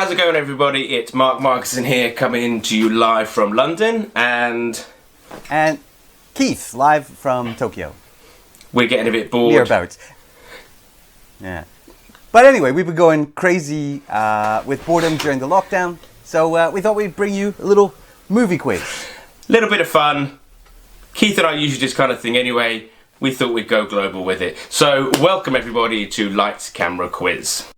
How's it going, everybody? It's Mark Markinson here, coming to you live from London, and Keith, live from Tokyo. We're getting a bit bored. Nearabouts. Yeah. But anyway, we've been going crazy with boredom during the lockdown, so we thought we'd bring you a little movie quiz. Little bit of fun. Keith and I usually this kind of thing anyway. We thought we'd go global with it. So, welcome everybody to Lights Camera Quiz.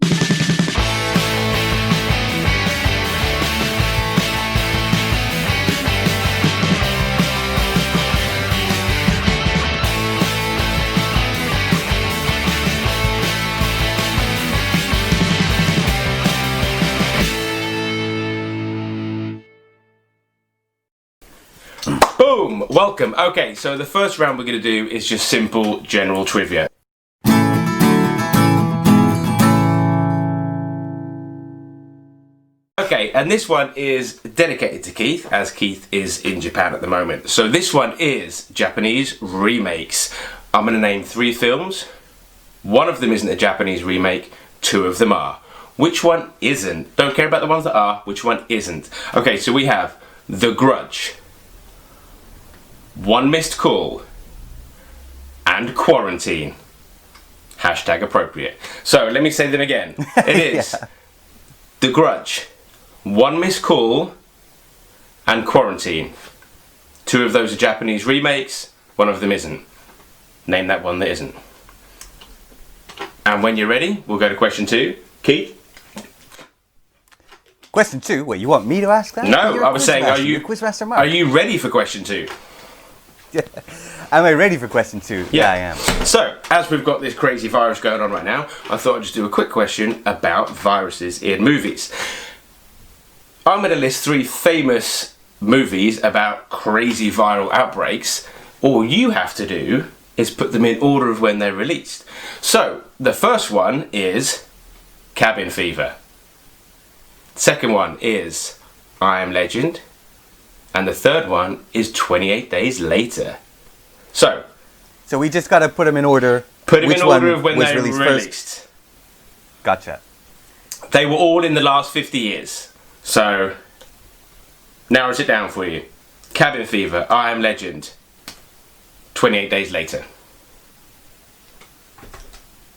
Boom! Welcome. Okay, so the first round we're going to do is just simple general trivia. Okay, and this one is dedicated to Keith, as Keith is in Japan at the moment. So this one is Japanese remakes. I'm going to name 3 films. One of them isn't a Japanese remake, 2 of them are. Which one isn't? Don't care about the ones that are, which one isn't? Okay, so we have The Grudge, One Missed Call, and Quarantine. Hashtag appropriate. So let me say them again. It is The Grudge, One Missed Call, and Quarantine. 2 of those are Japanese remakes, one of them isn't. Name that one that isn't. And when you're ready, we'll go to question 2. Keith? Question 2? Wait, you want me to ask that? No, I was saying, are you ready for question 2? Am I ready for question 2? Yeah, I am. So, as we've got this crazy virus going on right now, I thought I'd just do a quick question about viruses in movies. I'm going to list 3 famous movies about crazy viral outbreaks. All you have to do is put them in order of when they're released. So, the first one is Cabin Fever. Second one is I Am Legend. And the third one is 28 Days Later. So we just got to put them in order. Put them in order of when they were released. Gotcha. They were all in the last 50 years. So, narrows it down for you. Cabin Fever, I Am Legend, 28 Days Later.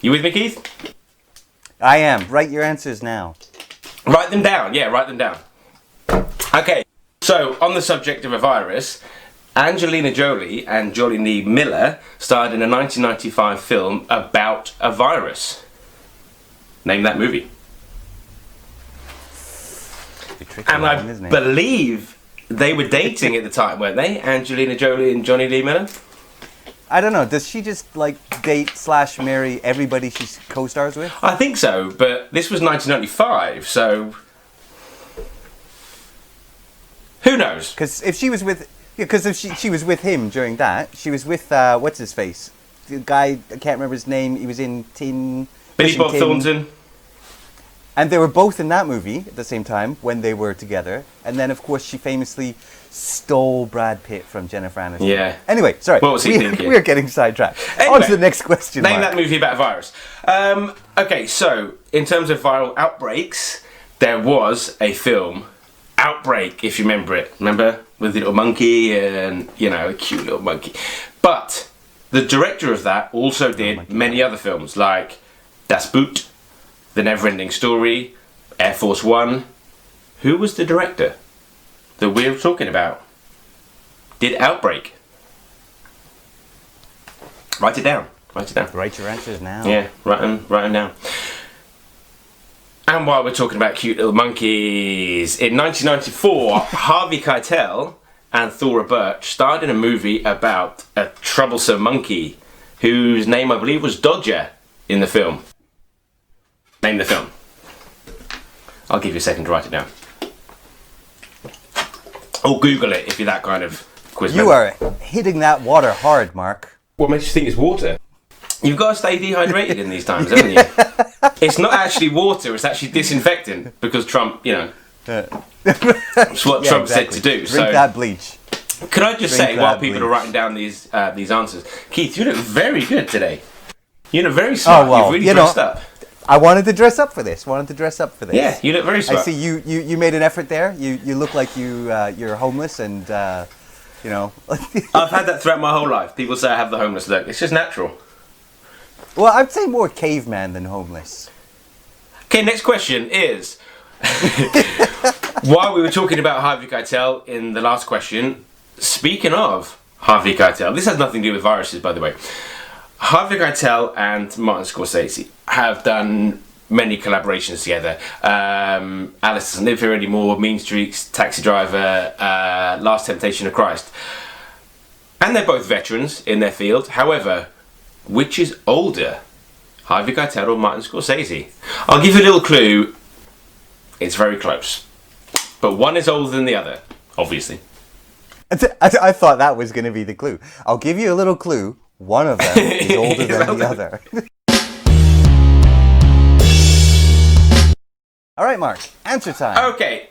You with me, Keith? I am. Write your answers now. Write them down. Yeah, write them down. Okay. So, on the subject of a virus, Angelina Jolie and Johnny Lee Miller starred in a 1995 film about a virus. Name that movie. And I believe they were dating at the time, weren't they? Angelina Jolie and Johnny Lee Miller? I don't know. Does she just date/marry everybody she co-stars with? I think so, but this was 1995, so who knows? Because if she was with, she was with him during that, she was with what's his face, the guy, I can't remember his name. He was in Billy Bob Thornton. And they were both in that movie at the same time when they were together. And then, of course, she famously stole Brad Pitt from Jennifer Aniston. Yeah. Anyway, sorry. What was he thinking? We're getting sidetracked. Anyway, on to the next question. Name that movie about a virus. Okay, so in terms of viral outbreaks, there was a film, Outbreak, if you remember it. Remember? With the little monkey and, a cute little monkey. But the director of that also did many other films, like Das Boot, The Neverending Story, Air Force One. Who was the director that we're talking about? Did Outbreak? Write it down. Write your answers now. Yeah, write them down. And while we're talking about cute little monkeys, in 1994, Harvey Keitel and Thora Birch starred in a movie about a troublesome monkey whose name I believe was Dodger in the film. Name the film. I'll give you a second to write it down. Or Google it if you're that kind of quiz. You are hitting that water hard, Mark. What makes you think it's water? You've got to stay dehydrated in these times, haven't you? It's not actually water, it's actually disinfectant, because Trump, it's what Trump said to do. Drink that bleach. Can I just say, while people are writing down these answers, Keith, you look very good today. You look very smart. You've really dressed up. I wanted to dress up for this. Yeah, you look very smart. I see you made an effort there. You look like you're homeless and you know. I've had that throughout my whole life. People say I have the homeless look. It's just natural. Well, I'd say more caveman than homeless. Okay, next question is, while we were talking about Harvey Keitel in the last question, speaking of Harvey Keitel, this has nothing to do with viruses, by the way. Harvey Keitel and Martin Scorsese have done many collaborations together. Alice Doesn't Live Here Anymore, Mean Streaks, Taxi Driver, Last Temptation of Christ. And they're both veterans in their field. However, which is older, Harvey Keitel or Martin Scorsese? I'll give you a little clue. It's very close. But one is older than the other, obviously. I thought that was going to be the clue. I'll give you a little clue. One of them is older than the other. All right, Mark, answer time. Okay,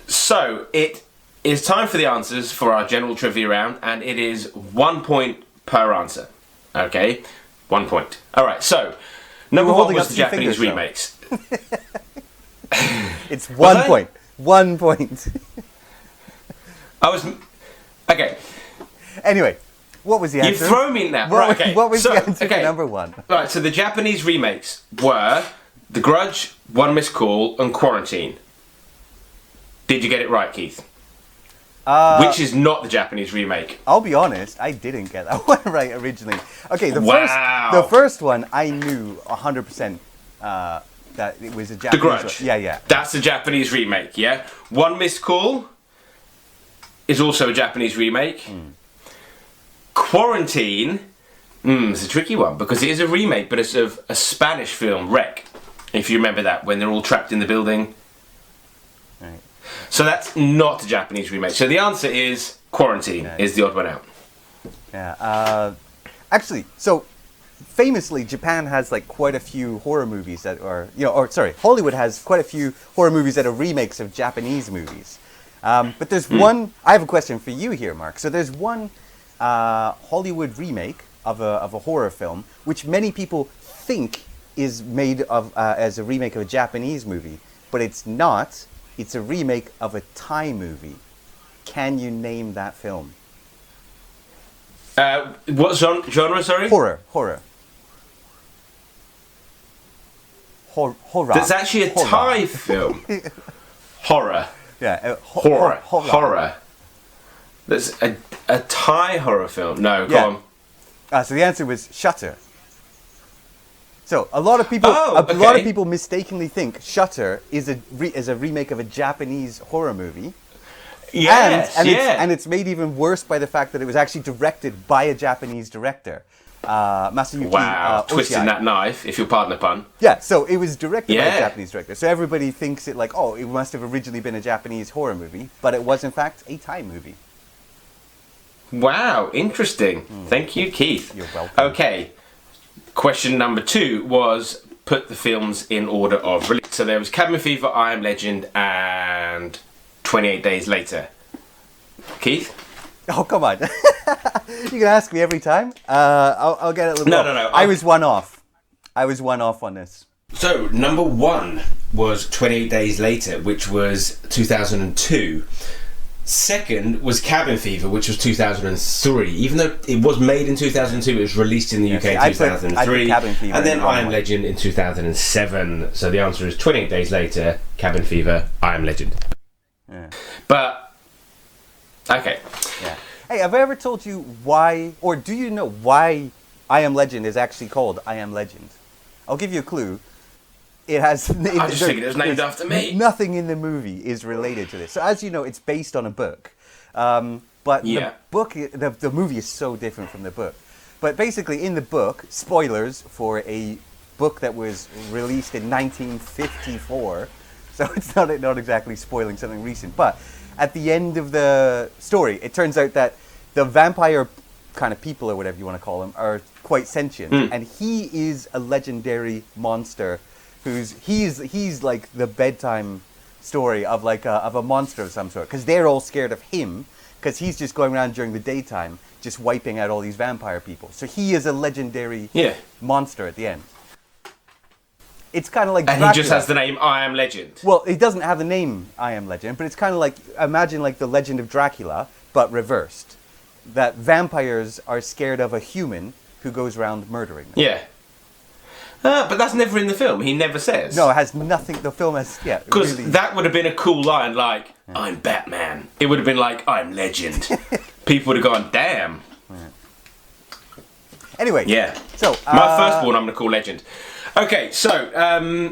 so it is time for the answers for our general trivia round, and it is 1 point per answer. Okay, 1 point. All right, so number one was the Japanese remakes. It's 1 point. 1 point. Okay. Anyway, what was the answer? You've thrown me in that. Right, okay. What was the answer for number one? Right, so the Japanese remakes were The Grudge, One Missed Call, and Quarantine. Did you get it right, Keith? Which is not the Japanese remake. I'll be honest, I didn't get that one right originally. Okay, the first one I knew 100% that it was a Japanese. The Grudge. Yeah. That's the Japanese remake, yeah? One Missed Call is also a Japanese remake. Quarantine is a tricky one because it is a remake, but it's of a Spanish film, Rec. If you remember that, when they're all trapped in the building. Right. So that's not a Japanese remake. So the answer is Quarantine is the odd one out. Yeah. Actually, so famously, Japan has like quite a few horror movies that are, Hollywood has quite a few horror movies that are remakes of Japanese movies. But there's one. I have a question for you here, Mark. So there's one Hollywood remake of a horror film, which many people think is made of as a remake of a Japanese movie, but it's not. It's a remake of a Thai movie. Can you name that film? What genre? Sorry. Horror. That's actually a Thai film. Horror. Yeah. Horror. That's a Thai horror film. No, go on. So the answer was Shutter. So a lot of people mistakenly think Shutter is a remake of a Japanese horror movie. Yes, and it's made even worse by the fact that it was actually directed by a Japanese director, Masayuki twisting that knife, if you'll pardon the pun. Yeah, so it was directed by a Japanese director. So everybody thinks it it must have originally been a Japanese horror movie, but it was in fact a Thai movie. Wow, interesting. Thank you, Keith. You're welcome. Okay, question number 2 was put the films in order of release. So there was Cabin Fever, I Am Legend, and 28 Days Later. Keith? Oh, come on. You can ask me every time. I'll get it a little No. I was one off. On this. So, number 1 was 28 Days Later, which was 2002. Second was Cabin Fever, which was 2003. Even though it was made in 2002, it was released in the UK in 2003. I put Cabin Fever and then I Am Legend in 2007. So the answer is 28 Days Later, Cabin Fever, I Am Legend. Yeah. But, okay. Yeah. Hey, have I ever told you why, or do you know why I Am Legend is actually called I Am Legend? I'll give you a clue. It has. I just figured it was named after me. Nothing in the movie is related to this. So as you know, it's based on a book. But the movie is so different from the book. But basically, in the book, spoilers for a book that was released in 1954. So it's not exactly spoiling something recent. But at the end of the story, it turns out that the vampire kind of people, or whatever you want to call them, are quite sentient. And he is a legendary monster he's like the bedtime story of of a monster of some sort, because they're all scared of him because he's just going around during the daytime just wiping out all these vampire people. So he is a legendary monster at the end. it's kind of like And Dracula. he just has the name I Am Legend. Well, he doesn't have the name I Am Legend, but it's kind of like, imagine like the Legend of Dracula, but reversed. That vampires are scared of a human who goes around murdering them. Yeah. But that's never in the film. He never says. No, it has nothing. The film has, yeah. Because Really, that would have been a cool line, like, I'm Batman. It would have been like, I'm Legend. People would have gone, damn. anyway. Yeah. So, My firstborn I'm going to call Legend. Okay, so,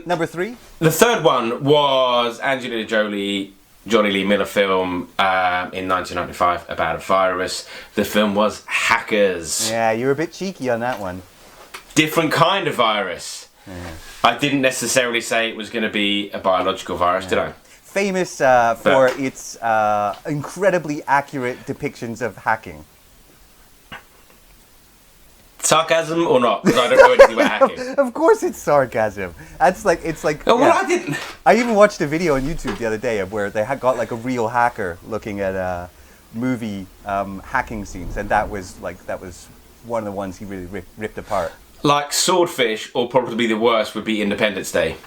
number 3? the third one was Angelina Jolie, Johnny Lee Miller film in 1995 about a virus. The film was Hackers. Yeah, you were a bit cheeky on that one. Different kind of virus. I didn't necessarily say it was going to be a biological virus, did I? Famous for its incredibly accurate depictions of hacking. Sarcasm or not? Because I don't know anything about hacking. Of course, it's sarcasm. It's like. Oh, well, yeah. I didn't. I even watched a video on YouTube the other day of where they had got like a real hacker looking at movie hacking scenes, and that was one of the ones he really ripped apart. Like Swordfish, or probably the worst would be Independence Day.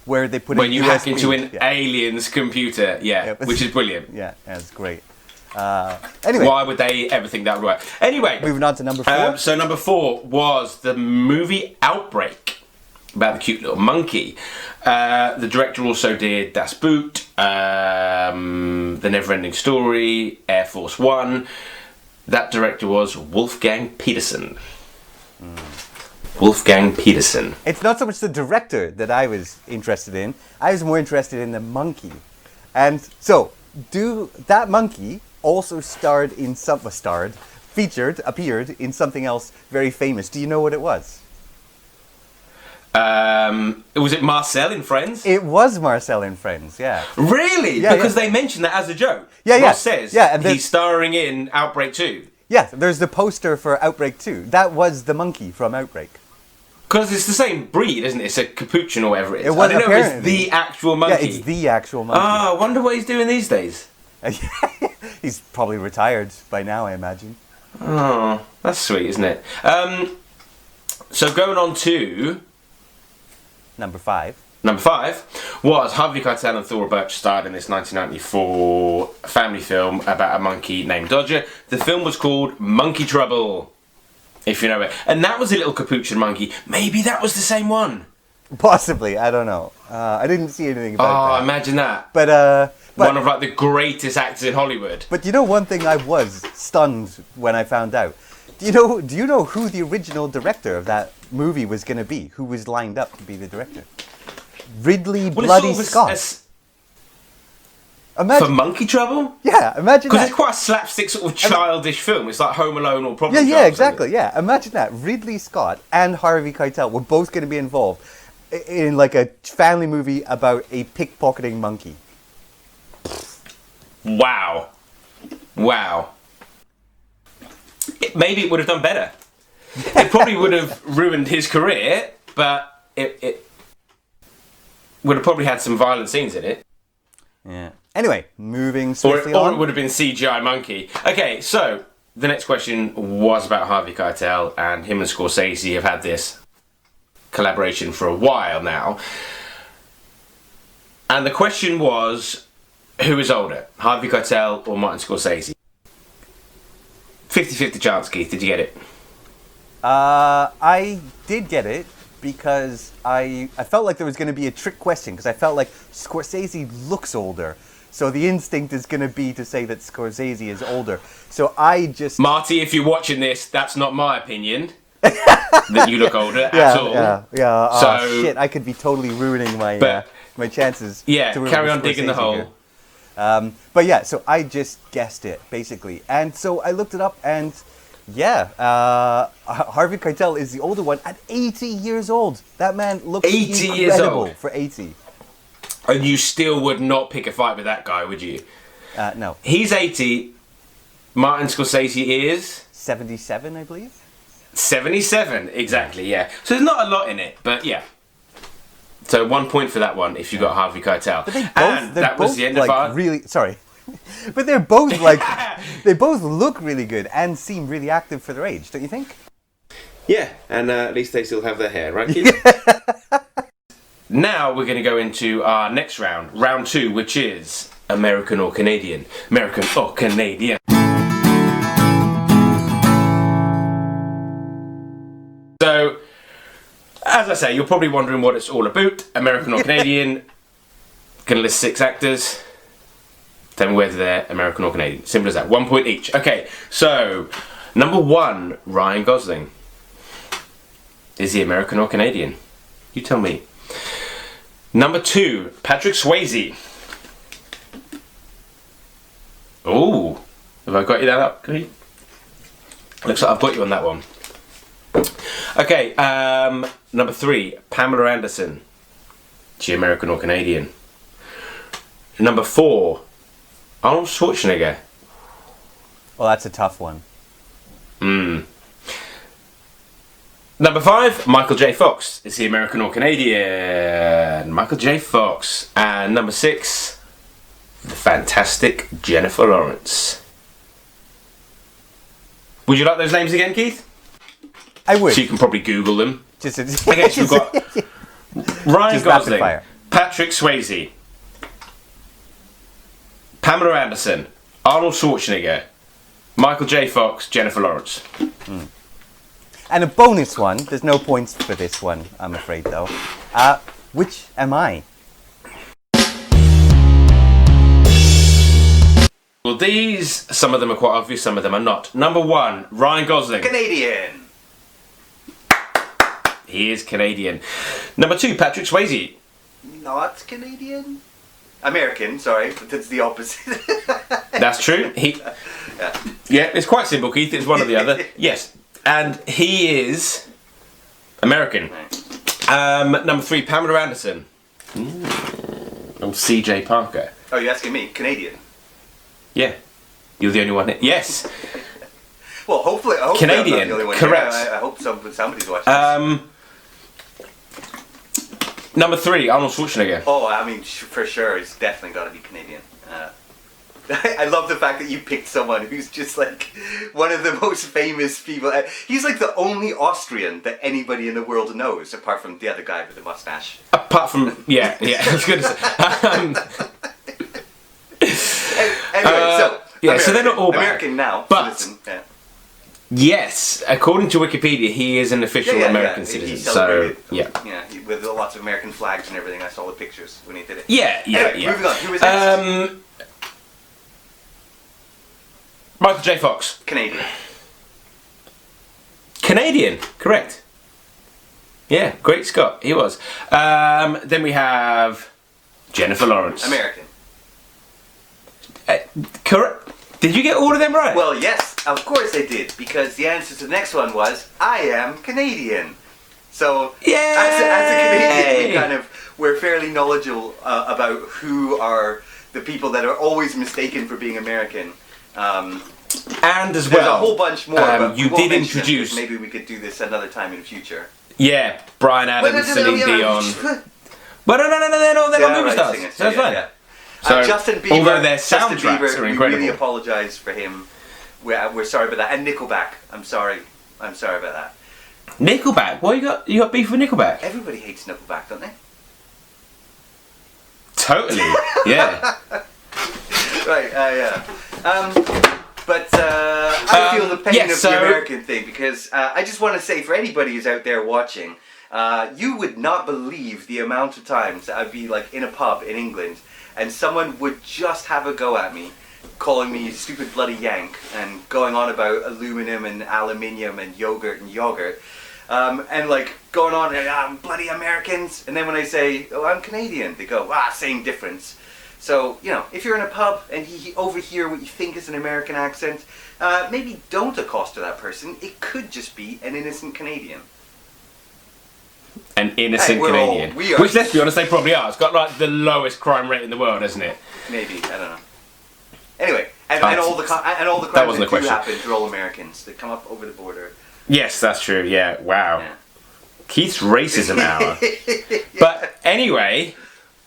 Where they put When you hack USB, into an yeah. alien's computer, which is brilliant. Yeah, that's great. Anyway, Why would they ever think that would work? Anyway, moving on to number 4. so number 4 was the movie Outbreak, about the cute little monkey. The director also did Das Boot, The Neverending Story, Air Force One. That director was Wolfgang Petersen. Wolfgang Petersen. It's not so much the director that I was interested in. I was more interested in the monkey. And so, that monkey also appeared in something else very famous. Do you know what it was? Was it Marcel in Friends? It was Marcel in Friends, yeah. Really? Yeah, because they mentioned that as a joke. Yeah, Ross says and he's starring in Outbreak 2. Yeah, there's the poster for Outbreak 2. That was the monkey from Outbreak. Because it's the same breed, isn't it? It's a capuchin or whatever it is. It was I don't know if it's apparently. the actual monkey. Yeah, it's the actual monkey. Ah, I wonder what he's doing these days. He's probably retired by now, I imagine. Oh, that's sweet, isn't it? So going on to Number 5. number 5 was Harvey Keitel and Thora Birch starred in this 1994 family film about a monkey named Dodger. The film was called Monkey Trouble, if you know it. And that was a little capuchin monkey. Maybe that was the same one. Possibly, I don't know. I didn't see anything about that. Imagine that. But one of like the greatest actors in Hollywood. But you know one thing I was stunned when I found out? Do you know who the original director of that movie was going to be? Who was lined up to be the director? Ridley Bloody Scott. Imagine, for Monkey Trouble? yeah, imagine Because that. it's quite a slapstick sort of childish film. It's like Home Alone or Problem Child. Yeah, exactly. Yeah, imagine that. Ridley Scott and Harvey Keitel were both going to be involved in like a family movie about a pickpocketing monkey. Wow. Maybe it would have done better. It probably would have ruined his career, but it would have probably had some violent scenes in it. Yeah. Anyway, moving Or swiftly on. it would have been CGI monkey. Okay, so the next question was about Harvey Keitel, and him and Scorsese have had this collaboration for a while now. And the question was, who is older, Harvey Keitel or Martin Scorsese? 50-50 chance, Keith. Did you get it? I did get it because I felt like there was going to be a trick question because I felt like Scorsese looks older. So the instinct is going to be to say that Scorsese is older. So I just... Marty, if you're watching this, that's not my opinion. That you look older at all. Yeah. So, Oh, shit, I could be totally ruining my my chances. Yeah, to ruin carry on Scorsese digging the hole. here. But yeah, so I just guessed it, basically. And so I looked it up and... Yeah, Harvey Keitel is the older one at 80 years old. That man looks 80 incredible years old. for 80. And you still would not pick a fight with that guy, would you? No. He's 80. Martin Scorsese is 77, I believe. 77, exactly, yeah. So there's not a lot in it, but yeah. So 1 point for that one if you got Harvey Keitel. But And that was the end of our... really... Sorry. But they're both like... they both look really good and seem really active for their age, don't you think? Yeah, and at least they still have their hair, right, Keith? now we're going to go into our next round, round 2, which is American or Canadian. American or Canadian. So, as I say, you're probably wondering what it's all about. American or Canadian. Gonna list 6 actors. Tell me whether they're American or Canadian. Simple as that. 1 point each. Okay, so number 1, Ryan Gosling. Is he American or Canadian? You tell me. Number 2, Patrick Swayze. Oh, have I got you that up? Looks like I've got you on that one. Okay, number 3, Pamela Anderson. Is she American or Canadian? Number 4, Arnold Schwarzenegger. Well, that's a tough one. Number 5, Michael J. Fox. Is he American or Canadian? Michael J. Fox. And number 6, the fantastic Jennifer Lawrence. Would you like those names again, Keith? I would. So you can probably Google them. Just Okay, so we've got Ryan Just rapid Gosling, fire. Patrick Swayze, Pamela Anderson, Arnold Schwarzenegger, Michael J. Fox, Jennifer Lawrence. And a bonus one. There's no points for this one, I'm afraid, though. Which am I? Well, these, some of them are quite obvious, some of them are not. Number 1, Ryan Gosling. Canadian. He is Canadian. Number 2, Patrick Swayze. Not Canadian. American. Sorry, but that's the opposite. That's true. Yeah, it's quite simple, Keith. It's one or the other. Yes. And he is American. Number 3, Pamela Anderson. Oh, C.J. Parker. Oh, you're asking me? Canadian. Yeah. You're the only one. Yes. Well, hopefully Canadian. I'm not the only one. Correct. Yeah, I hope somebody's watching this. Number 3, Arnold Schwarzenegger. Oh, I mean, for sure, it's definitely got to be Canadian. I love the fact that you picked someone who's just like one of the most famous people. He's like the only Austrian that anybody in the world knows, apart from the other guy with the mustache. Apart from, yeah, I was going to say. Anyway, so yeah, so they're not all bad. American now. But citizen, yeah. Yes, according to Wikipedia, he is an official American He citizen. So celebrated, yeah, with lots of American flags and everything. I saw the pictures when he did it. yeah. Anyway, moving on. Who was next? Michael J. Fox. Canadian. Canadian, correct. Yeah, great Scott, he was. Then we have Jennifer Lawrence. American. Correct. Did you get all of them right? Well, yes, of course I did, because the answer to the next one was, I am Canadian. So, Yay! as a Canadian, we're fairly knowledgeable about who are the people that are always mistaken for being American. And as There's well, a whole bunch more, but you we won't did mention them, introduce. because maybe we could do this another time in the future. Yeah, Brian Adams, Celine Dion. Well, no, they're not movie stars. singers, So that's fine. yeah. So, Justin Bieber, although their Justin soundtracks Bieber, are we incredible. really apologise for him. We're sorry about that. And Nickelback, I'm sorry about that. Nickelback. What you got beef with Nickelback? Everybody hates Nickelback, don't they? Totally. Yeah. Right. Yeah. But I feel the pain of the American thing, because I just want to say, for anybody who's out there watching, you would not believe the amount of times that I'd be like in a pub in England and someone would just have a go at me, calling me stupid bloody Yank and going on about aluminum and aluminium and yogurt, and like going on, I'm bloody Americans. And then when I say, oh, I'm Canadian, they go, same difference. So, if you're in a pub and you overhear what you think is an American accent, maybe don't accost that person. It could just be an innocent Canadian. An innocent Canadian. Which, let's be honest, they probably are. It's got like the lowest crime rate in the world, hasn't it? Maybe, I don't know. Anyway, and all the crimes that do happen, they're all Americans that come up over the border. Yes, that's true. Yeah. Wow. Yeah. Keith's racism hour. But anyway,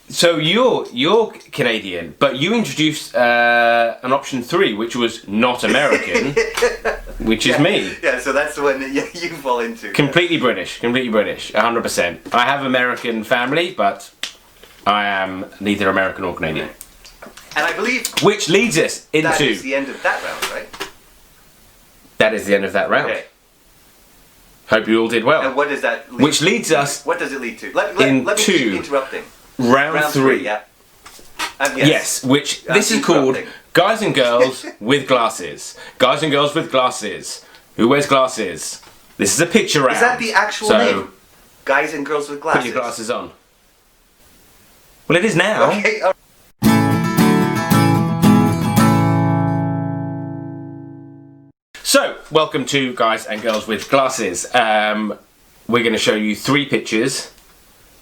so you're Canadian, but you introduced an option 3, which was not American. which is me. Yeah, so that's the one that you fall into. Completely British, 100%. I have American family, but I am neither American or Canadian. And I believe... Which leads us into... That is the end of that round, right? That is the end of that round. Okay. Hope you all did well. And what does that lead Which leads us... What does it lead to? Let me keep interrupting. Round 3. Yeah. Yes, which this is called Guys and Girls with Glasses. Guys and Girls with Glasses. Who wears glasses? This is a picture round. Is that the actual name? Guys and Girls with Glasses? Put your glasses on. Well, it is now. Okay. So, welcome to Guys and Girls with Glasses. We're going to show you 3 pictures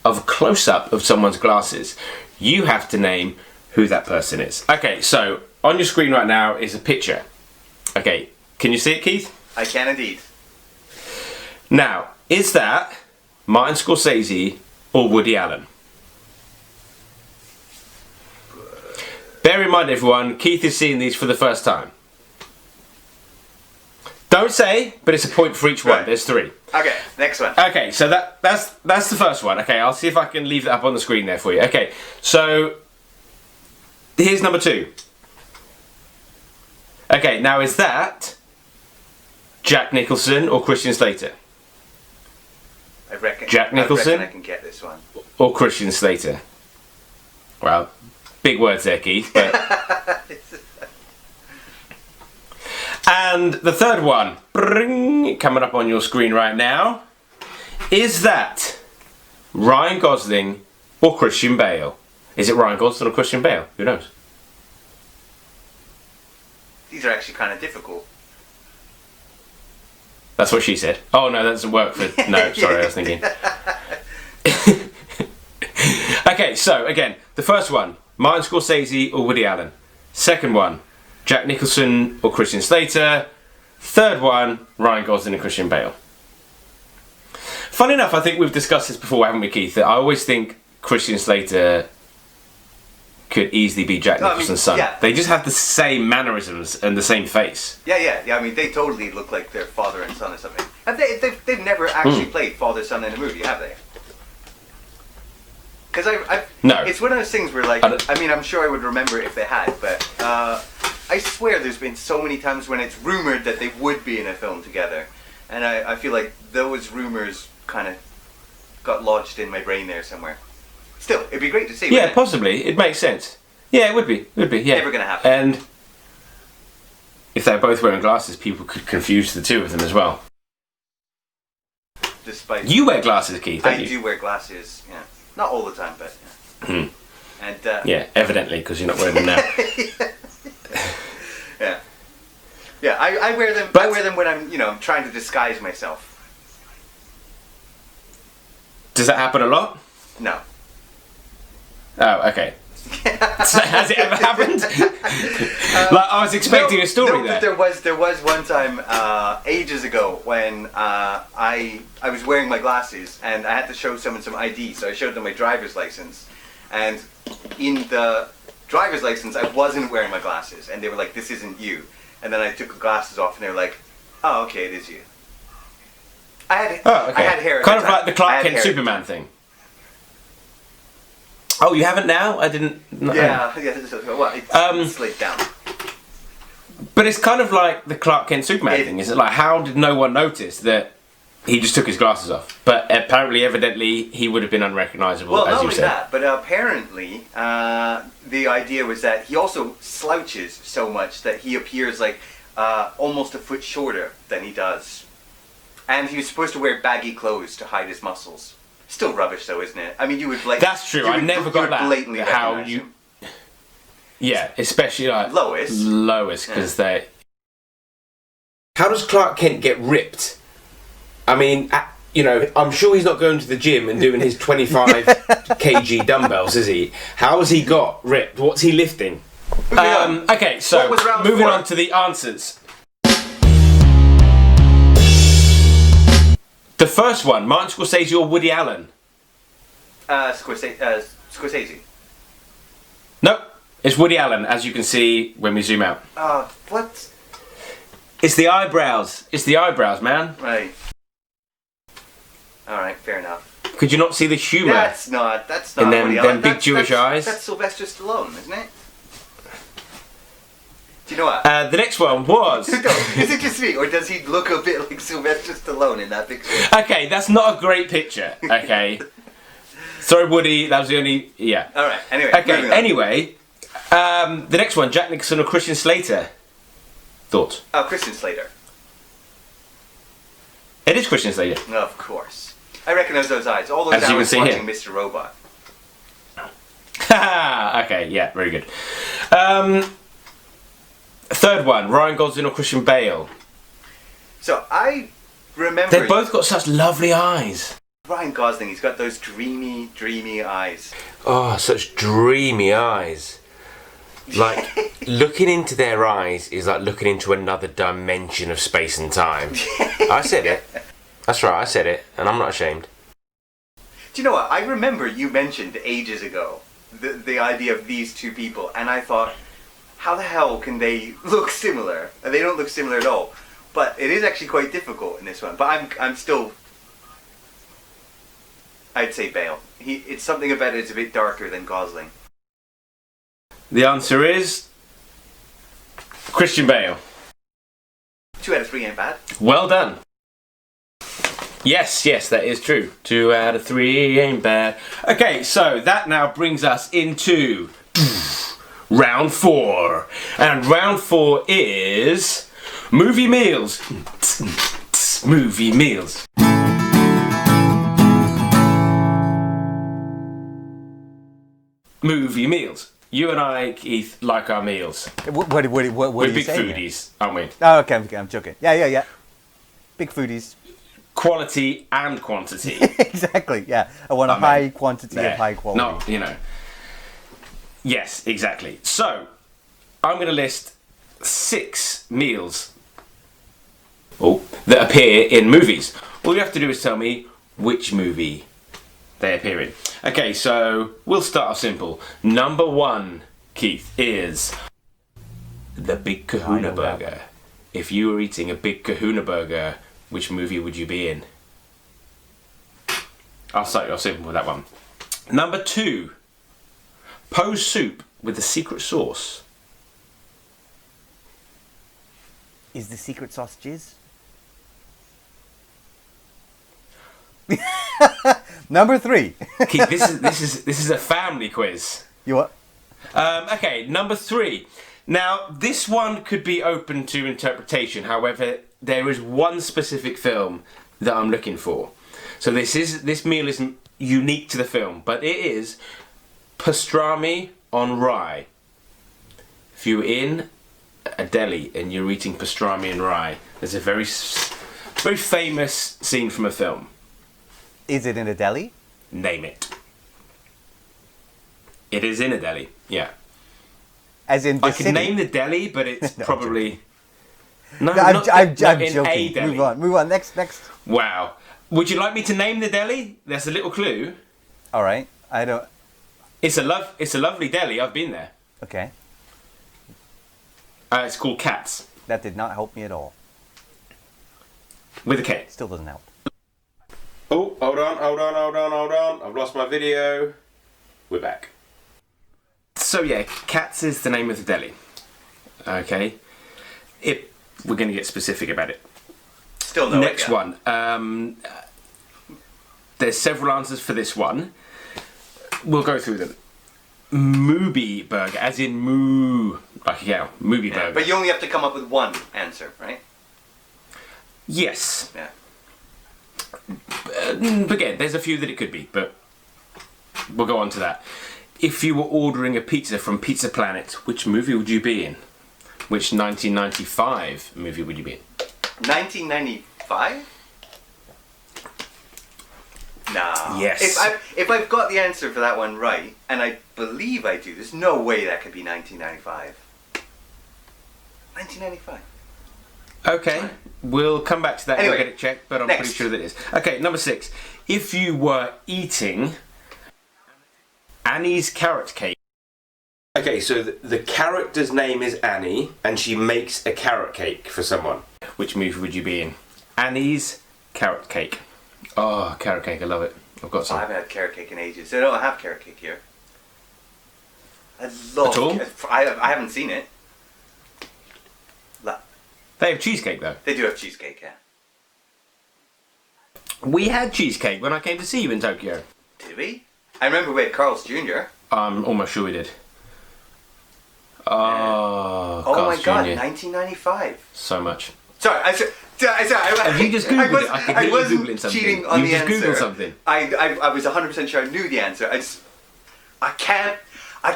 of a close-up of someone's glasses. You have to name who that person is. Okay, so on your screen right now is a picture. Okay, can you see it, Keith? I can indeed. Now, is that Martin Scorsese or Woody Allen? Bear in mind, everyone, Keith is seeing these for the first time. Don't say, but it's a point for each one. Right. There's 3. Okay, next one. Okay, so that's the first one. Okay, I'll see if I can leave that up on the screen there for you. Okay, so here's number 2. Okay, now is that Jack Nicholson or Christian Slater? I reckon Jack Nicholson I can get this one. Or Christian Slater? Well, big words there, Keith, but... And the third one, coming up on your screen right now, is that Ryan Gosling or Christian Bale? Is it Ryan Gosling or Christian Bale? Who knows? These are actually kind of difficult. That's what she said. Oh no, that doesn't work for... No, sorry, I was thinking. Okay, so again, the first one, Martin Scorsese or Woody Allen. Second one, Jack Nicholson or Christian Slater. Third one, Ryan Gosling and Christian Bale. Funny enough, I think we've discussed this before, haven't we, Keith? That I always think Christian Slater could easily be Jack Nicholson's son. Yeah. They just have the same mannerisms and the same face. Yeah. I mean, they totally look like their father and son or something. Have they've never actually played father-son in a movie, have they? Because No. It's one of those things where, like, I mean, I'm sure I would remember if they had, but I swear there's been so many times when it's rumored that they would be in a film together, and I feel like those rumors kind of got lodged in my brain there somewhere. Still, it'd be great to see. Yeah, possibly. It makes sense. Yeah, it would be. Yeah. Never gonna happen. And if they're both wearing glasses, people could confuse the two of them as well. Despite you wear glasses, Keith. Don't I you? do wear glasses. Yeah, not all the time, but yeah. And yeah, evidently, because you're not wearing them now. Yeah. I wear them. I wear them when I'm, trying to disguise myself. Does that happen a lot? No. Oh, okay. So has it ever happened? Like, I was expecting a story there. There was one time ages ago when I was wearing my glasses and I had to show someone some ID, so I showed them my driver's license, and in the driver's license I wasn't wearing my glasses, and they were like, "This isn't you," and then I took the glasses off and they were like, "Oh, okay, it is you." I had hair. Kind of like the Clark Kent Superman thing. Oh, you haven't now? I didn't... Yeah, well, it's slid down. But it's kind of like the Clark Kent Superman thing, is it? Like, how did no one notice that he just took his glasses off? But apparently, evidently, he would have been unrecognisable, as you said. Well, not only that, but apparently, the idea was that he also slouches so much that he appears like almost a foot shorter than he does. And he was supposed to wear baggy clothes to hide his muscles. Still rubbish, though, isn't it? I mean, you would That's true. I never got that. Blatantly how you? Him. Yeah, especially like Lois, because they. How does Clark Kent get ripped? I mean, I'm sure he's not going to the gym and doing his 25 kg dumbbells, is he? How has he got ripped? What's he lifting? Okay, so moving on to the answers. The first one, Martin Scorsese or Woody Allen? Scorsese. Nope, it's Woody Allen, as you can see when we zoom out. What? It's the eyebrows. It's the eyebrows, man. Right. All right, fair enough. Could you not see the humour? That's not. And then big Jewish eyes. That's Sylvester Stallone, isn't it? Do you know what? The next one was. Is it just me, or does he look a bit like Sylvester Stallone in that picture? Okay, that's not a great picture. Okay. Sorry, Woody. That was the only. Yeah. All right. Anyway. Okay. Anyway, the next one, Jack Nicholson or Christian Slater. Thoughts? Oh, Christian Slater. It is Christian Slater. No, of course. I recognise those eyes. All those As you hours can see watching here. Mr. Robot. Okay, yeah, very good. Third one, Ryan Gosling or Christian Bale. So I remember. They've both got such lovely eyes. Ryan Gosling, he's got those dreamy eyes. Oh, such dreamy eyes. Like, looking into their eyes is like looking into another dimension of space and time. I said it. That's right, I said it, and I'm not ashamed. Do you know what? I remember you mentioned ages ago the idea of these two people, and I thought, how the hell can they look similar? And they don't look similar at all. But it is actually quite difficult in this one. But I'm still. I'd say Bale. It's something about it's a bit darker than Gosling. The answer is Christian Bale. 2 out of 3 ain't bad. Well done. Yes, that is true. 2 out of 3 ain't bad. Okay, so that now brings us into round 4. And round 4 is movie meals. Movie meals. Movie meals. You and I, Keith, like our meals. What We're are you big saying foodies, aren't we? Oh, okay, I'm joking. Yeah. Big foodies. Quality and quantity. Exactly, yeah. I want a high quantity of high quality. Not, Yes, exactly. So, I'm going to list 6 meals that appear in movies. All you have to do is tell me which movie they appear in. Okay, so we'll start off simple. Number 1, Keith, is the Big Kahuna Burger. If you were eating a Big Kahuna Burger, which movie would you be in? I'll start you off simple with that one. Number 2, Poe's soup with the secret sauce. Is the secret sauce jizz? Number 3. Keith, this is a family quiz. You what? Okay, number 3. Now, this one could be open to interpretation. However, there is one specific film that I'm looking for. So this meal isn't unique to the film, but it is pastrami on rye. If you're in a deli and you're eating pastrami and rye, there's a very famous scene from a film. Is it in a deli? Name it. It is in a deli, yeah. As in the I could city? name the deli, but it's No, probably... No, I'm not joking. in a deli. Move on. Next. Wow. Would you like me to name the deli? That's a little clue. All right. I don't. It's a lovely deli. I've been there. Okay. It's called Katz That did not help me at all. with a K. Still doesn't help. Oh, hold on. I've lost my video. We're back. So yeah, Katz is the name of the deli. Okay. We're going to get specific about it. Still no Next idea. one. There's several answers for this one. We'll go through them. Mooby burger, as in moo, like a cow. Mooby burger. But you only have to come up with one answer, right? Yes. Yeah. Again, there's a few that it could be, but we'll go on to that. If you were ordering a pizza from Pizza Planet, which movie would you be in? Which 1995 movie would you be in? 1995? Nah. Yes. If I've got the answer for that one right, and I believe I do, there's no way that could be 1995. 1995. Okay, we'll come back to that Anyway, and get it checked, but I'm next. pretty sure that it is. Okay, number 6. If you were eating Annie's carrot cake, Okay, so the character's name is Annie, and she makes a carrot cake for someone. Which movie would you be in? Annie's Carrot Cake. Oh, carrot cake, I love it. I've got some. I haven't had carrot cake in ages. They don't have carrot cake here. I love At all? I haven't seen it. They have cheesecake, though. They do have cheesecake, yeah. We had cheesecake when I came to see you in Tokyo. Did we? I remember we had Carl's Jr. I'm almost sure we did. Oh, Oh Carl's my god, Jr. 1995. So much. Sorry, Have you just Googled it? I could hear you wasn't Googling something. cheating on You the just answer. Googled something. I was 100% sure I knew the answer. I can't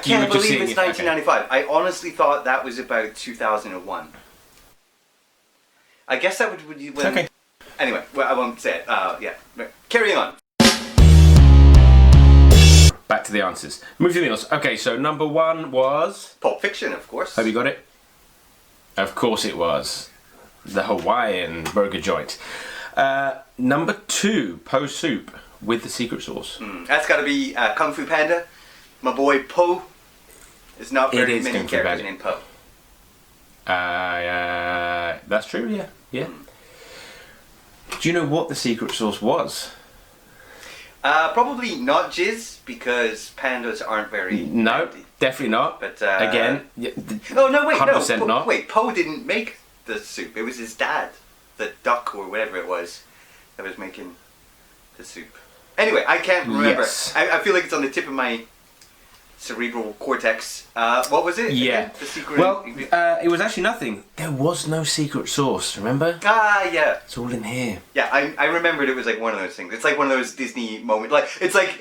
You were just believe seeing it's it, okay. 1995. I honestly thought that was about 2001. I guess that would be when... Okay. Anyway, well, I won't say it. Yeah. Carrying on. Back to the answers. Movie meals. Okay, so number 1 was... Pulp Fiction, of course. Have you got it? Of course it was. The Hawaiian burger joint. Number 2, Po Soup with the secret sauce. That's got to be Kung Fu Panda. My boy Po. There's not very is many Kung Fu characters Panda. named Po. That's true, yeah. Yeah. Do you know what the secret sauce was? Probably not jizz, because pandas aren't very... No, handy. definitely not. But, again, Oh, no, wait, 100% no. not. Wait, Po didn't make the soup. It was his dad, the duck or whatever it was, that was making the soup. Anyway, I can't remember. Yes. I feel like it's on the tip of my cerebral cortex. What was it? Yeah. Again? The secret... Well, it was actually nothing. There was no secret sauce, remember? yeah. It's all in here. Yeah, I remembered it was like one of those things. It's like one of those Disney moments. Like it's like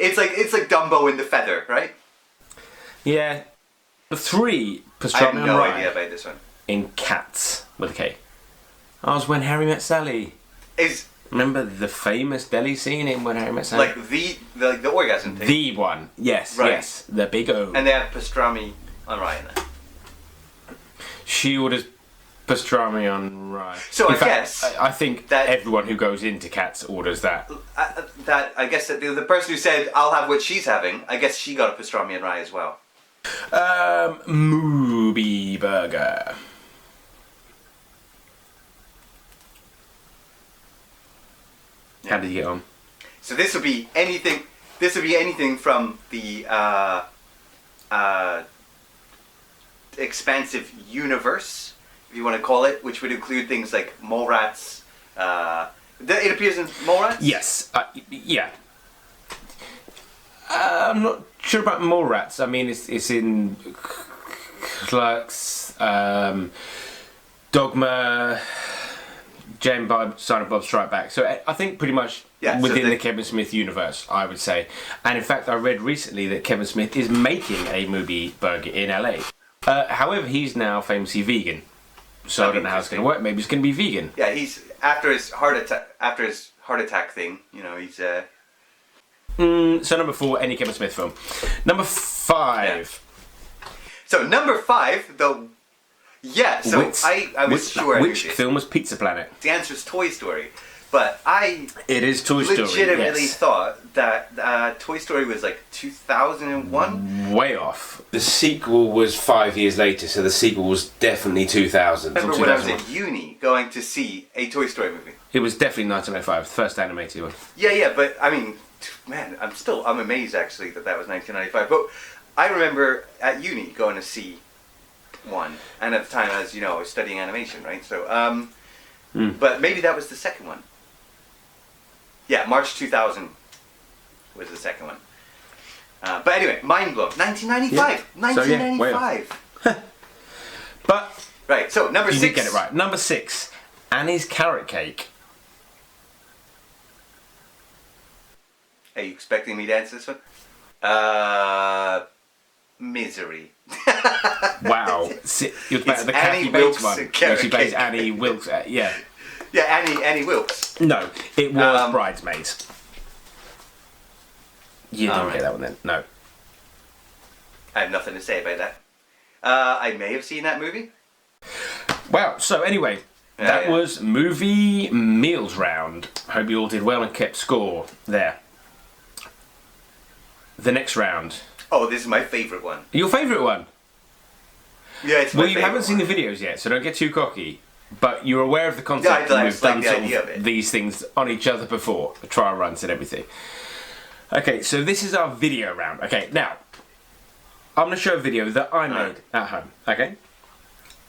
Dumbo and the feather, right? Yeah. The 3, I have pastrami and no rye idea about this one. in Cats with a K. I was When Harry Met Sally. Is Remember the famous deli scene in When Harry Met Sally? like the orgasm thing. The one. Yes, Right. yes. The big O. And they have pastrami on rye in it. She orders pastrami on rye. So In I fact, guess I think that- everyone who goes into Cats orders that. That I guess that the person who said I'll have what she's having, I guess she got a pastrami and rye as well. Movie burger. How did you get on? So this would be anything. This would be anything from the expansive universe, if you want to call it, which would include things like Mallrats. It appears in Mallrats. Yes. Yeah. I'm not sure about Mallrats. I mean, it's in Clerks, Dogma, Jane Bob, Silent Bob Strike Back. So I think pretty much Yeah, so within they- the Kevin Smith universe, I would say. And in fact, I read recently that Kevin Smith is making a movie burger in LA. However, he's now famously vegan. So I don't know how it's going to work. Maybe it's going to be vegan. Yeah, he's after his heart attack thing. You know, he's So number 4, any Kevin Smith film. Number 5. So number 5, though. Yeah, so I was sure I knew Which this. film was Pizza Planet? The answer is Toy Story, but I It is Toy Story. legitimately Yes. thought that Toy Story was like 2001. Way off. The sequel was 5 years later, so the sequel was definitely 2000. I remember when I was at uni going to see a Toy Story movie. It was definitely 1995, the first animated one. Yeah, but I mean, man, I'm amazed actually that was 1995. But I remember at uni going to see one, and at the time, as you know, I was studying animation, right? So, but maybe that was the second one. Yeah, March 2000 was the second one. But anyway, mind blown. 1995. Yeah. So, yeah, way off. 1995. But Right. So number you 6. did get it right. Number 6, Annie's Carrot Cake. Are you expecting me to answer this one? Misery. Wow. You're It's better the Annie Kathy Bates Wilkes one. Carrot Where she plays Cake. Annie Wilkes. Yeah. Yeah, Annie Wilkes. No, it was Um, Bridesmaids. You didn't Alright. get that one then. No. I have nothing to say about that. I may have seen that movie. Wow, so anyway, Yeah, that yeah. was movie meals round. Hope you all did well and kept score there. The next round. Oh, this is my favorite one. Your favourite one? Yeah, it's my Well, you favorite haven't seen the one. videos yet, so don't get too cocky. But you're aware of the concept. Yeah, I and we've done like the sort idea of of it. these things on each other before, trial runs and everything. Okay, so this is our video round. Okay, now I'm going to show a video that I made at home. Okay,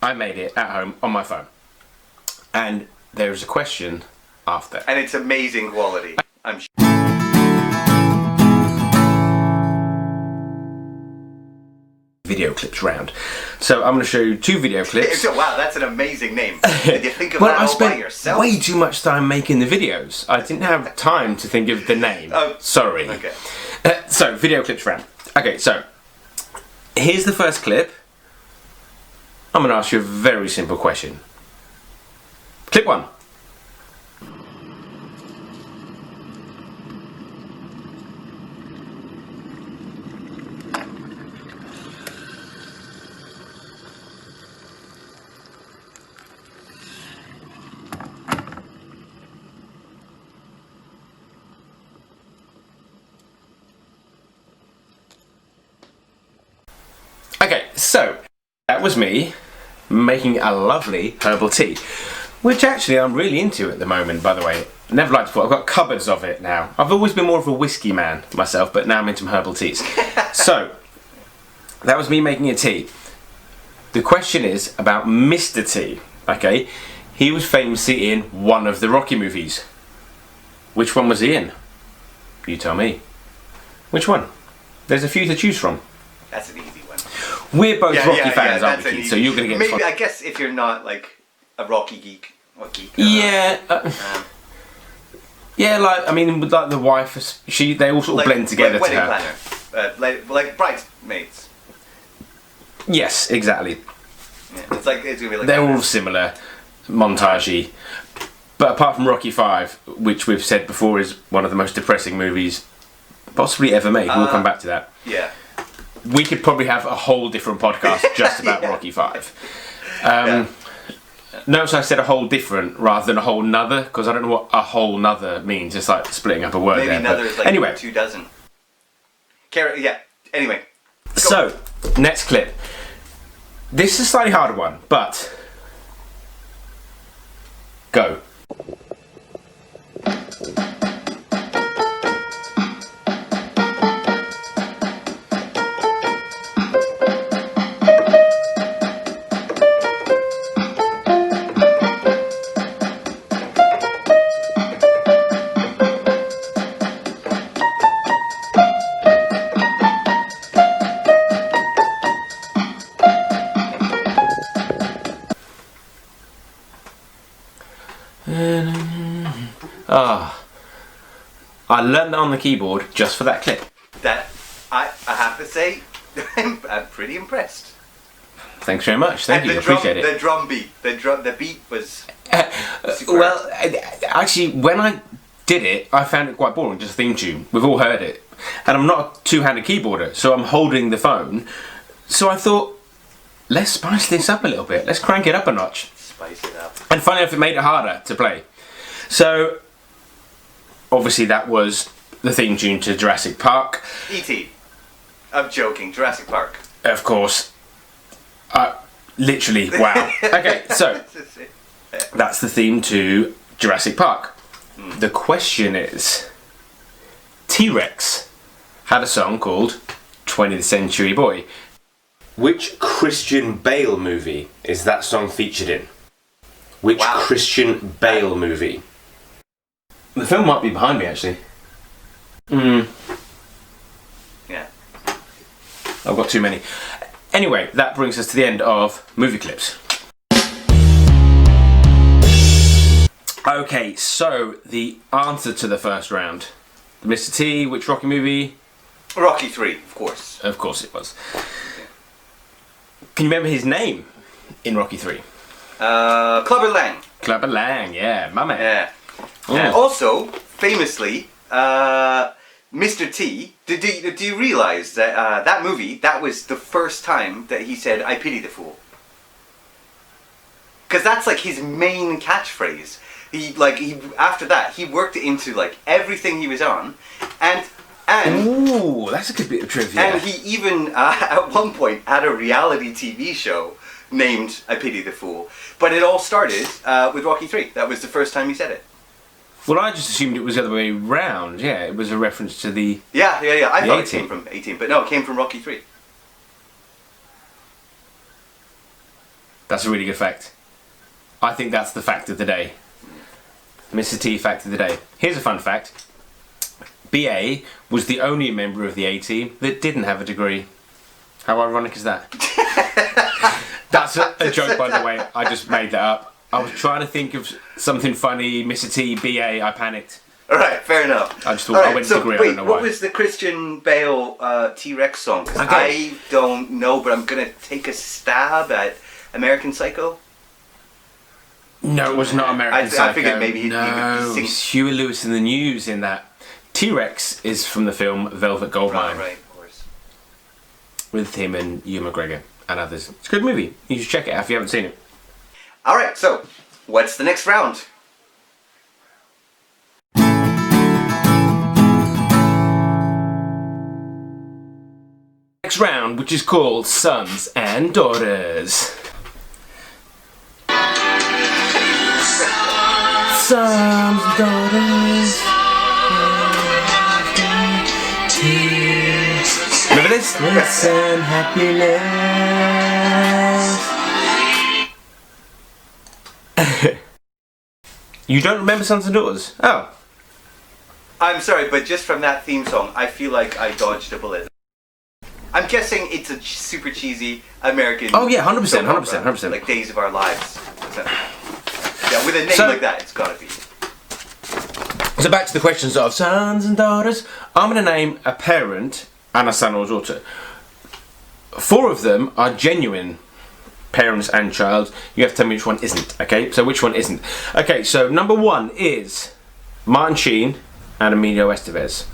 I made it at home on my phone, and there's a question after. And it's amazing quality. I'm sure. Video clips round. So I'm going to show you 2 video clips. Wow, that's an amazing name. Did you think of Well, that I all by spent yourself? way too much time making the videos. I didn't have time to think of the name. Oh, sorry. okay. So video clips round. Okay, so here's the first clip. I'm going to ask you a very simple question. Clip 1. Okay, so that was me making a lovely herbal tea, which actually I'm really into at the moment, by the way. Never liked before. I've got cupboards of it now. I've always been more of a whiskey man myself, but now I'm into herbal teas. So, that was me making a tea. The question is about Mr. T, okay? He was famously in one of the Rocky movies. Which one was he in? You tell me. Which one? There's a few to choose from. That's an easy one. We're both Rocky fans, aren't that's an we, Keith? easy- So you're going to get Maybe, I guess if you're not like a Rocky geek. Or geek Yeah, yeah. Like I mean, with like the wife, they all sort of blend together. Wedding to her. planner. Like bridesmaids. Yes, exactly. Yeah, it's gonna be like They're that. all similar, montagey. But apart from Rocky V, which we've said before is one of the most depressing movies possibly ever made, we'll come back to that. Yeah. We could probably have a whole different podcast just about Yeah. Rocky V. Notice I said a whole different rather than a whole nother, because I don't know what a whole nother means. It's like splitting up a word Maybe there. another But is like anyway, 2 dozen. Yeah. Anyway. so next clip. This is a slightly harder one, but go. I learned that on the keyboard just for that clip. That I have to say, I'm pretty impressed. Thanks very much. Thank And you. the drum, Appreciate it. the drum beat, the beat was. super. Well, actually, when I did it, I found it quite boring, just a theme tune. We've all heard it. And I'm not a two-handed keyboarder, so I'm holding the phone. So I thought, let's spice this up a little bit. Let's crank it up a notch. Spice it up. And funny enough, it made it harder to play. So, obviously that was the theme tune to Jurassic Park. E.T. I'm joking. Jurassic Park. Of course. Literally, wow. Okay, so that's the theme to Jurassic Park. The question is, T-Rex had a song called 20th Century Boy. Which Christian Bale movie is that song featured in? Which Christian Bale movie? The film might be behind me, actually. Yeah. I've got too many. Anyway, that brings us to the end of movie clips. Okay, so the answer to the first round. Mr. T, which Rocky movie? Rocky 3, of course. Of course it was. Can you remember his name in Rocky 3? Clubber Lang. Clubber Lang, yeah, my man. Yeah. Mm. Also, famously, Mr. T. Do you realize that that movie? That was the first time that he said, "I pity the fool." Because that's like his main catchphrase. He after that he worked it into like everything he was on, and And ooh, that's a good bit of trivia. And he even, at one point, had a reality TV show named I Pity the Fool. But it all started with Rocky 3. That was the first time he said it. Well, I just assumed it was the other way round. Yeah, it was a reference to the... Yeah. I thought it 18. came from 18, but no, it came from Rocky 3. That's a really good fact. I think that's the fact of the day. Mr. T fact of the day. Here's a fun fact. BA was the only member of the A-Team that didn't have a degree. How ironic is that? That's a joke, by the way. I just made that up. I was trying to think of something funny. Mr. T, BA, I panicked. Alright, fair enough. I just thought I went to degree, I don't know why. What was the Christian Bale T-Rex song? 'Cause Okay. I don't know, but I'm going to take a stab at American Psycho. No, it was not American Psycho. I figured maybe he'd No, sing. it's Huey Lewis and the News in that. T-Rex is from the film Velvet Goldmine. Right, of course. With him and Ewan McGregor and others. It's a good movie. You should check it out if you haven't seen it. Alright, so, what's the next round? Next round, which is called Sons and Daughters. Sons and daughters. Remember this? Listen, happiness. You don't remember Sons and Daughters? Oh. I'm sorry, but just from that theme song, I feel like I dodged a bullet. I'm guessing it's a super cheesy American... Oh yeah, 100%, soap opera, 100%. Like Days of Our Lives. Yeah, with a name like that, it's gotta be. So back to the questions of sons and daughters. I'm going to name a parent and a son or daughter. 4 of them are genuine parents and child. You have to tell me which one isn't, okay? So which one isn't? Okay, so number 1 is Martin Sheen and Emilio Estevez.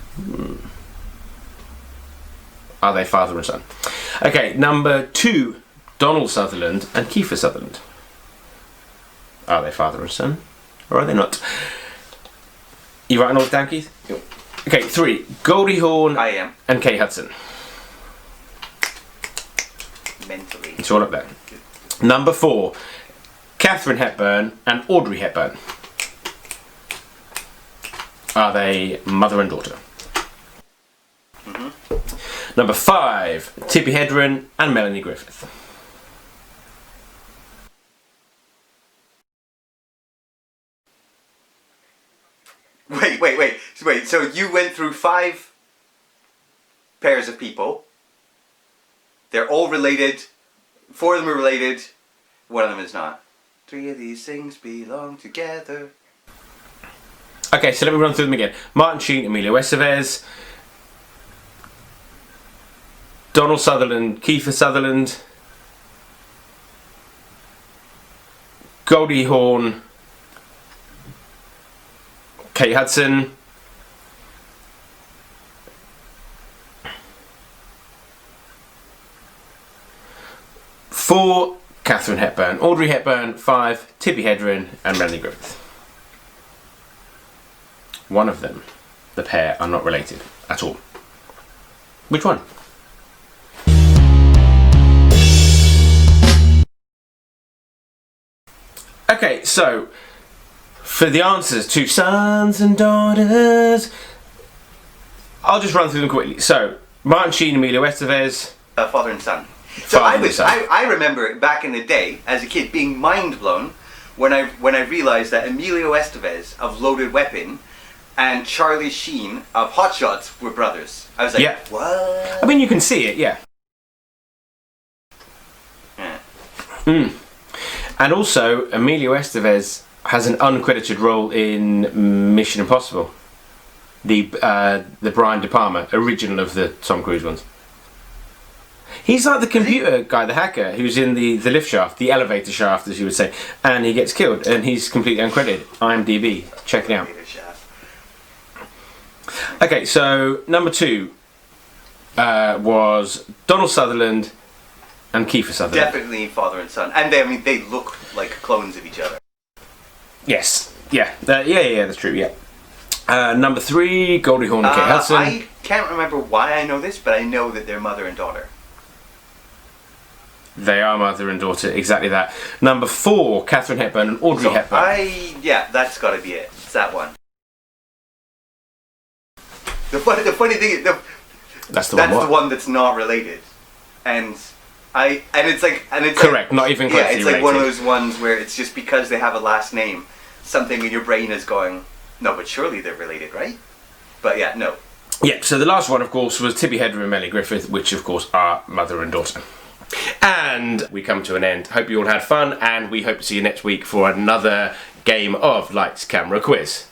Are they father and son? Okay, number 2, Donald Sutherland and Kiefer Sutherland. Are they father and son? Or are they not? You writing all this down, Keith? Yep. Okay, 3, Goldie Hawn I am. and Kate Hudson. Mentally. It's all up there. Number 4, Katharine Hepburn and Audrey Hepburn. Are they mother and daughter? Mm-hmm. Number 5, Tippi Hedren and Melanie Griffith. Wait, so you went through 5 pairs of people. They're all related. 4 of them are related. One of them is not. 3 of these things belong together. Okay, so let me run through them again. Martin Sheen, Emilio Estevez, Donald Sutherland, Kiefer Sutherland, Goldie Hawn, Kate Hudson, four, Katharine Hepburn, Audrey Hepburn, 5, Tippi Hedren and Melanie Griffith. One of them, the pair, are not related at all. Which one? Okay, so for the answers to sons and daughters, I'll just run through them quickly. So Martin Sheen, Emilio Estevez, father and son. So Father and son. I remember back in the day as a kid being mind blown when I realized that Emilio Estevez of Loaded Weapon and Charlie Sheen of Hot Shots were brothers. I was like, Yeah. what? I mean, you can see it, yeah. Yeah. And also, Emilio Estevez has an uncredited role in Mission Impossible, the Brian De Palma original of the Tom Cruise ones. He's like the computer guy, the hacker, who's in the lift shaft, the elevator shaft, as you would say, and he gets killed, and he's completely uncredited. IMDb, check it out. Okay, so number 2 was Donald Sutherland and Kiefer Sutherland. Definitely father and son, and they look like clones of each other. Yes, yeah, yeah, that's true. Yeah. Number 3, Goldie Hawn and Kate Hudson. I can't remember why I know this, but I know that they're mother and daughter. They are mother and daughter, exactly that. Number 4, Katharine Hepburn and Audrey Hepburn. Yeah, that's got to be it. It's that one. The funny thing is, that's the one that's not related, and it's correct, not even closely it's related. like one of those ones where it's just because they have a last name, something in your brain is going, no, but surely they're related, right? But yeah, no. Yeah. So the last one, of course, was Tippi Hedren and Melanie Griffith, which of course are mother and daughter. And we come to an end. Hope you all had fun, and we hope to see you next week for another game of Lights Camera Quiz.